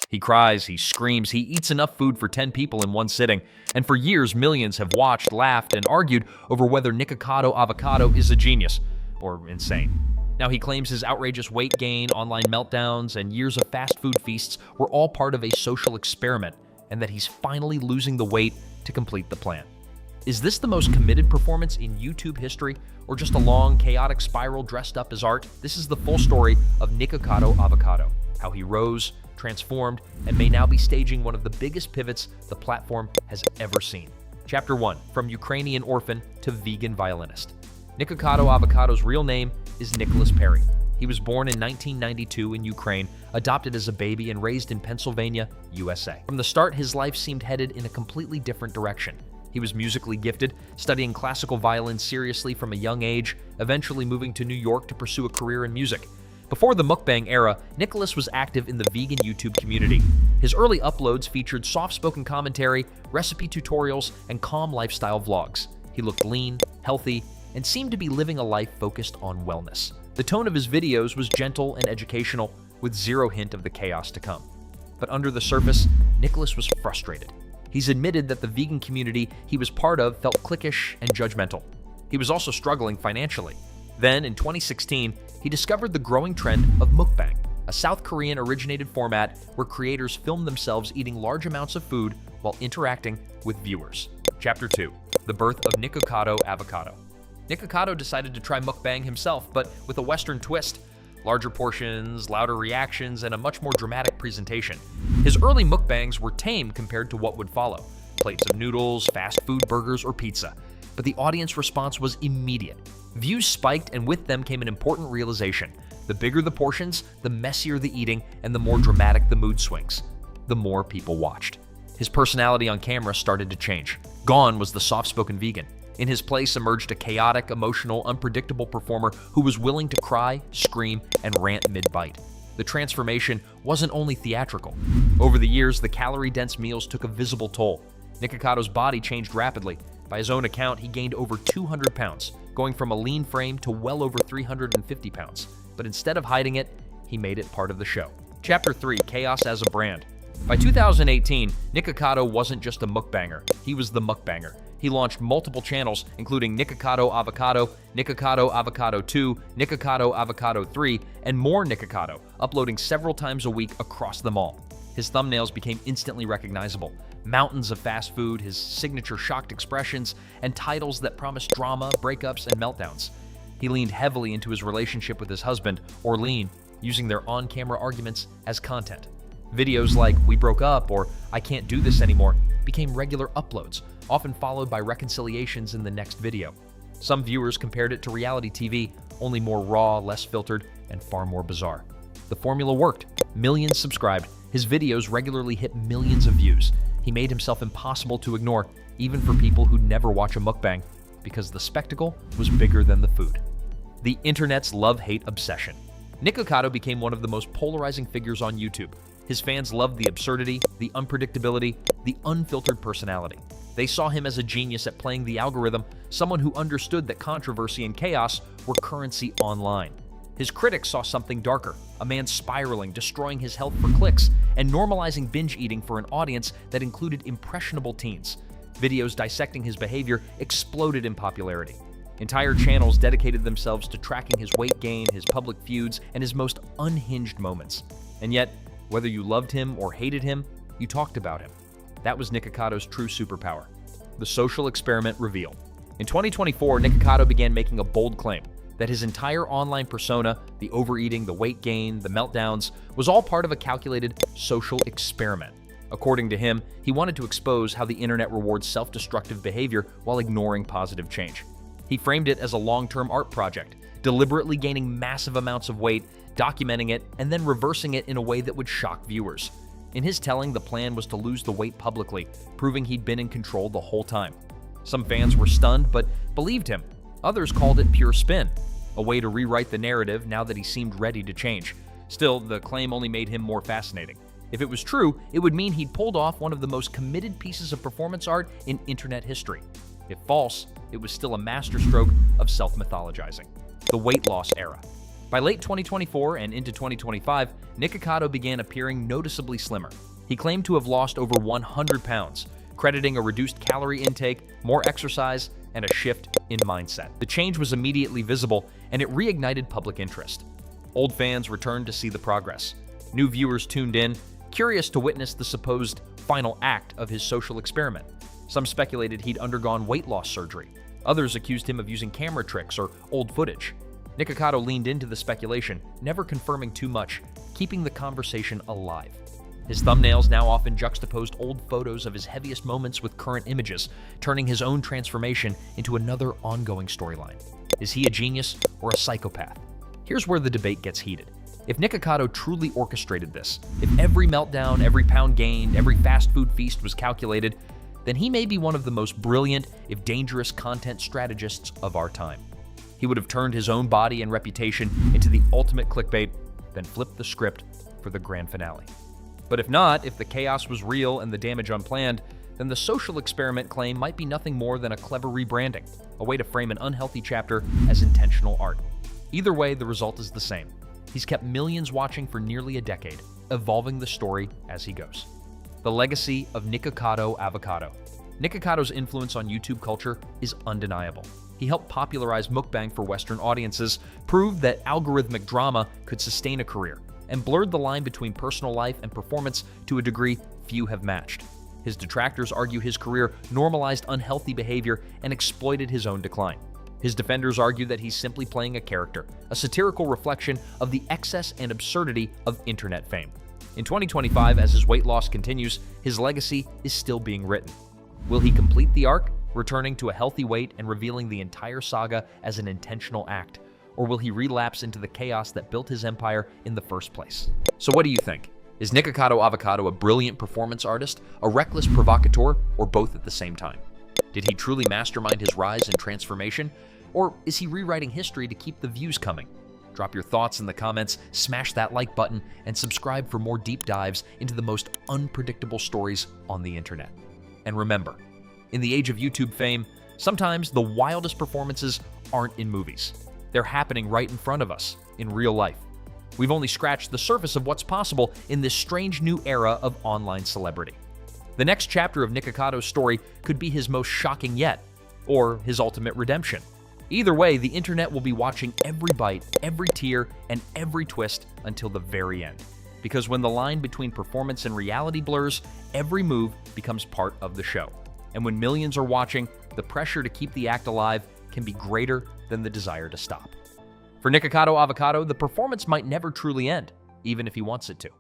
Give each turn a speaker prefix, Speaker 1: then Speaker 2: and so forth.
Speaker 1: He cries, he screams, he eats enough food for 10 people in one sitting, and for years millions have watched, laughed, and argued over whether Nikocado Avocado is a genius or insane. Now he claims his outrageous weight gain, online meltdowns, and years of fast food feasts were all part of a social experiment, and that he's finally losing the weight to complete the plan. Is this the most committed performance in YouTube history, or just a long, chaotic spiral dressed up as art? This is the full story of Nikocado Avocado, how he rose, transformed, and may now be staging one of the biggest pivots the platform has ever seen. Chapter 1, From Ukrainian Orphan to Vegan Violinist. Nikocado Avocado's real name is Nicholas Perry. He was born in 1992 in Ukraine, adopted as a baby, and raised in Pennsylvania, USA. From the start, his life seemed headed in a completely different direction. He was musically gifted, studying classical violin seriously from a young age, eventually moving to New York to pursue a career in music. Before the mukbang era, Nicholas was active in the vegan YouTube community. His early uploads featured soft-spoken commentary, recipe tutorials, and calm lifestyle vlogs. He looked lean, healthy, and seemed to be living a life focused on wellness. The tone of his videos was gentle and educational, with zero hint of the chaos to come. But under the surface, Nicholas was frustrated. He's admitted that the vegan community he was part of felt cliquish and judgmental. He was also struggling financially. Then, in 2016, he discovered the growing trend of mukbang, a South Korean-originated format where creators film themselves eating large amounts of food while interacting with viewers. Chapter 2, The Birth of Nikocado Avocado. Nikocado decided to try mukbang himself, but with a Western twist. Larger portions, louder reactions, and a much more dramatic presentation. His early mukbangs were tame compared to what would follow. Plates of noodles, fast food burgers, or pizza. But the audience response was immediate. Views spiked, and with them came an important realization. The bigger the portions, the messier the eating, and the more dramatic the mood swings. The more people watched. His personality on camera started to change. Gone was the soft-spoken vegan. In his place emerged a chaotic, emotional, unpredictable performer who was willing to cry, scream, and rant mid-bite. The transformation wasn't only theatrical. Over the years, the calorie-dense meals took a visible toll. Nikocado's body changed rapidly. By his own account, he gained over 200 pounds, going from a lean frame to well over 350 pounds. But instead of hiding it, he made it part of the show. Chapter 3, Chaos as a Brand. By 2018, Nikocado wasn't just a mukbanger, he was the mukbanger. He launched multiple channels, including Nikocado Avocado, Nikocado Avocado 2, Nikocado Avocado 3, and more Nikocado, uploading several times a week across them all. His thumbnails became instantly recognizable. Mountains of fast food, his signature shocked expressions, and titles that promised drama, breakups, and meltdowns. He leaned heavily into his relationship with his husband, Orlean, using their on-camera arguments as content. Videos like "We broke up" or "I can't do this anymore" became regular uploads, often followed by reconciliations in the next video. Some viewers compared it to reality TV, only more raw, less filtered, and far more bizarre. The formula worked. Millions subscribed. His videos regularly hit millions of views. He made himself impossible to ignore, even for people who'd never watch a mukbang, because the spectacle was bigger than the food. The internet's love-hate obsession. Nikocado became one of the most polarizing figures on YouTube. His fans loved the absurdity, the unpredictability, the unfiltered personality. They saw him as a genius at playing the algorithm, someone who understood that controversy and chaos were currency online. His critics saw something darker, a man spiraling, destroying his health for clicks, and normalizing binge eating for an audience that included impressionable teens. Videos dissecting his behavior exploded in popularity. Entire channels dedicated themselves to tracking his weight gain, his public feuds, and his most unhinged moments. And yet, whether you loved him or hated him, you talked about him. That was Nikocado's true superpower. The social experiment reveal. In 2024, Nikocado began making a bold claim that his entire online persona, the overeating, the weight gain, the meltdowns, was all part of a calculated social experiment. According to him, he wanted to expose how the internet rewards self-destructive behavior while ignoring positive change. He framed it as a long-term art project, deliberately gaining massive amounts of weight, documenting it, and then reversing it in a way that would shock viewers. In his telling, the plan was to lose the weight publicly, proving he'd been in control the whole time. Some fans were stunned, but believed him. Others called it pure spin, a way to rewrite the narrative now that he seemed ready to change. Still, the claim only made him more fascinating. If it was true, it would mean he'd pulled off one of the most committed pieces of performance art in internet history. If false, it was still a masterstroke of self-mythologizing. The weight loss era. By late 2024 and into 2025, Nikocado began appearing noticeably slimmer. He claimed to have lost over 100 pounds, crediting a reduced calorie intake, more exercise, and a shift in mindset. The change was immediately visible, and it reignited public interest. Old fans returned to see the progress. New viewers tuned in, curious to witness the supposed final act of his social experiment. Some speculated he'd undergone weight loss surgery. Others accused him of using camera tricks or old footage. Nikocado leaned into the speculation, never confirming too much, keeping the conversation alive. His thumbnails now often juxtaposed old photos of his heaviest moments with current images, turning his own transformation into another ongoing storyline. Is he a genius or a psychopath? Here's where the debate gets heated. If Nikocado truly orchestrated this, if every meltdown, every pound gained, every fast food feast was calculated, then he may be one of the most brilliant, if dangerous, content strategists of our time. He would have turned his own body and reputation into the ultimate clickbait, then flipped the script for the grand finale. But if not, if the chaos was real and the damage unplanned, then the social experiment claim might be nothing more than a clever rebranding, a way to frame an unhealthy chapter as intentional art. Either way, the result is the same. He's kept millions watching for nearly a decade, evolving the story as he goes. The legacy of Nikocado Avocado. Nikocado's influence on YouTube culture is undeniable. He helped popularize Mukbang for Western audiences, proved that algorithmic drama could sustain a career, and blurred the line between personal life and performance to a degree few have matched. His detractors argue his career normalized unhealthy behavior and exploited his own decline. His defenders argue that he's simply playing a character, a satirical reflection of the excess and absurdity of internet fame. In 2025, as his weight loss continues, his legacy is still being written. Will he complete the arc, returning to a healthy weight and revealing the entire saga as an intentional act? Or will he relapse into the chaos that built his empire in the first place? So what do you think? Is Nikocado Avocado a brilliant performance artist, a reckless provocateur, or both at the same time? Did he truly mastermind his rise and transformation? Or is he rewriting history to keep the views coming? Drop your thoughts in the comments, smash that like button, and subscribe for more deep dives into the most unpredictable stories on the internet. And remember, in the age of YouTube fame, sometimes the wildest performances aren't in movies. They're happening right in front of us, in real life. We've only scratched the surface of what's possible in this strange new era of online celebrity. The next chapter of Nikocado's story could be his most shocking yet, or his ultimate redemption. Either way, the internet will be watching every bite, every tear, and every twist until the very end. Because when the line between performance and reality blurs, every move becomes part of the show. And when millions are watching, the pressure to keep the act alive can be greater than the desire to stop. For Nikocado Avocado, the performance might never truly end, even if he wants it to.